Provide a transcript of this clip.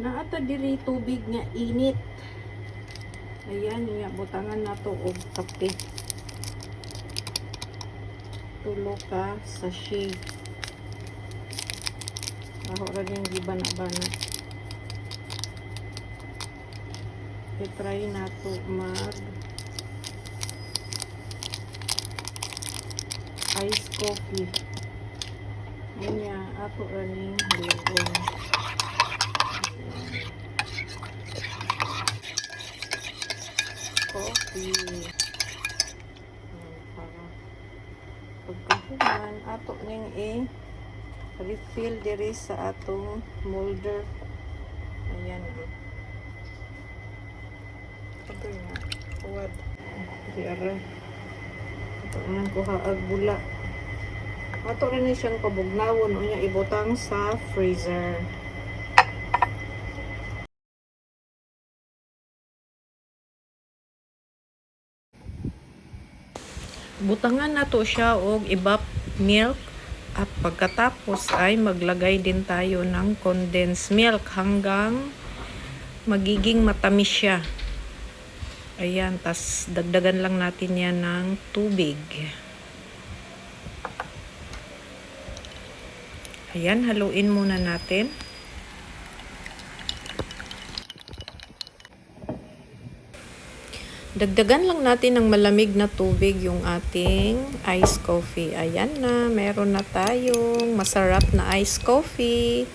Naata diri tubig nga init. Ayan, nga butangan na to og kape. Tulo ka sachet. Aho ra din gibana-bana. I-try na to mag ice coffee. Ayan, ato ra ning haluon. Coffee. Para pagkahuman ato ning refill diri sa atong molder. Ayan. Ito nga. Uwad. Diri ito nang kuha ag bula. Ato rin siyang pabugnawon unya ibutang sa freezer. Butangan nato siya og ibap milk at pagkatapos ay maglagay din tayo ng condensed milk hanggang magiging matamis siya. Ayan, tas dagdagan lang natin yan ng tubig. Ayan, haluin muna natin. Dagdagan lang natin ng malamig na tubig yung ating iced coffee. Ayan na, meron na tayong masarap na iced coffee.